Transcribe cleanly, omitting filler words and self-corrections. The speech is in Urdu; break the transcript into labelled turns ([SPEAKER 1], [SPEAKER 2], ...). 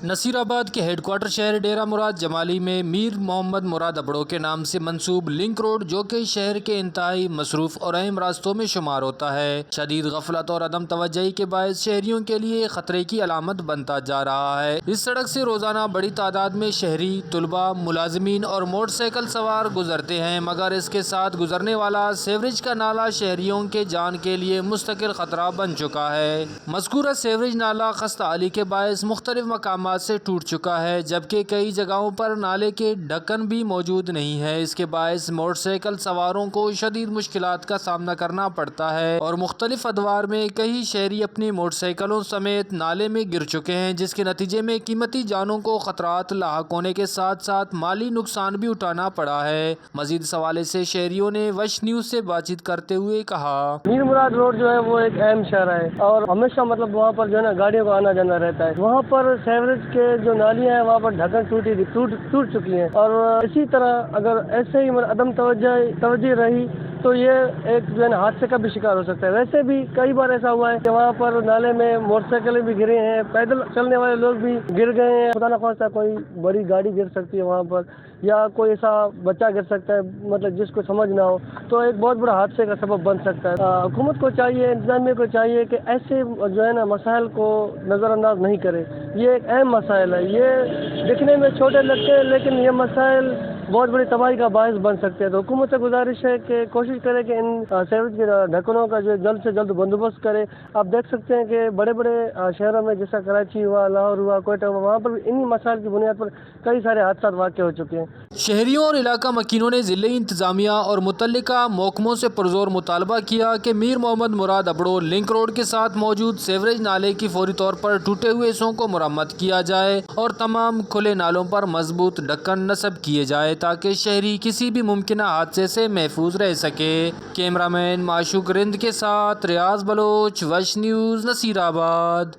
[SPEAKER 1] نصیر آباد کے ہیڈ کوارٹر شہر ڈیرہ مراد جمالی میں میر محمد مراد ابڑو کے نام سے منسوب لنک روڈ، جو کہ شہر کے انتہائی مصروف اور اہم راستوں میں شمار ہوتا ہے، شدید غفلت اور عدم توجہی کے باعث شہریوں کے لیے خطرے کی علامت بنتا جا رہا ہے۔ اس سڑک سے روزانہ بڑی تعداد میں شہری، طلباء، ملازمین اور موٹر سائیکل سوار گزرتے ہیں، مگر اس کے ساتھ گزرنے والا سیوریج کا نالا شہریوں کے جان کے لیے مستقل خطرہ بن چکا ہے۔ مذکورہ سیوریج نالا خستہ حالی کے باعث مختلف مقامات سے ٹوٹ چکا ہے، جبکہ کئی جگہوں پر نالے کے ڈھکن بھی موجود نہیں ہے۔ اس کے باعث موٹر سائیکل سواروں کو شدید مشکلات کا سامنا کرنا پڑتا ہے اور مختلف ادوار میں کئی شہری اپنی موٹر سائیکلوں سمیت نالے میں گر چکے ہیں، جس کے نتیجے میں قیمتی جانوں کو خطرات لاحق ہونے کے ساتھ ساتھ مالی نقصان بھی اٹھانا پڑا ہے۔ مزید اس حوالے سے شہریوں نے وش نیوز سے بات چیت کرتے ہوئے کہا:
[SPEAKER 2] میر مراد روڈ جو ہے وہ ایک اہم شہر ہے اور ہمیشہ وہاں پر جو ہے نا گاڑیوں کا آنا جانا رہتا ہے۔ وہاں پر سیوریج کے جو نالیاں ہیں وہاں پر ڈھکن ٹوٹ چکی ہیں، اور اسی طرح اگر ایسے ہی عدم توجہ رہی تو یہ ایک جو ہے نا حادثے کا بھی شکار ہو سکتا ہے۔ ویسے بھی کئی بار ایسا ہوا ہے کہ وہاں پر نالے میں موٹر سائیکلیں بھی گرے ہیں، پیدل چلنے والے لوگ بھی گر گئے ہیں، خدا نخواستہ کوئی بڑی گاڑی گر سکتی ہے وہاں پر، یا کوئی ایسا بچہ گر سکتا ہے مطلب جس کو سمجھ نہ ہو، تو ایک بہت بڑا حادثے کا سبب بن سکتا ہے۔ حکومت کو چاہیے، انتظامیہ کو چاہیے کہ ایسے جو ہے نا مسائل کو نظر انداز نہیں کرے۔ یہ ایک اہم مسائل ہے، یہ دکھنے میں چھوٹے لگتے ہیں لیکن یہ مسائل بہت بڑی تباہی کا باعث بن سکتے ہیں۔ تو حکومت سے گزارش ہے کہ کوشش کرے کہ ان سیوریج کے ڈھکنوں کا جو جلد سے جلد بندوبست کرے۔ آپ دیکھ سکتے ہیں کہ بڑے بڑے شہروں میں جیسا کراچی ہوا، لاہور ہوا، کوئٹہ ہوا، وہاں پر انہی مسائل کی بنیاد پر کئی سارے حادثات واقع ہو چکے ہیں۔
[SPEAKER 1] شہریوں اور علاقہ مکینوں نے ضلعی انتظامیہ اور متعلقہ محکموں سے پرزور مطالبہ کیا کہ میر محمد مراد ابڑو لنک روڈ کے ساتھ موجود سیوریج نالے کی فوری طور پر ٹوٹے ہوئے حصوں کو مرمت کیا جائے اور تمام کھلے نالوں پر مضبوط ڈھکن نصب کیے جائے تاکہ شہری کسی بھی ممکنہ حادثے سے محفوظ رہ سکے۔ کیمرہ مین معشوق رند کے ساتھ ریاض بلوچ، وش نیوز، نصیر آباد۔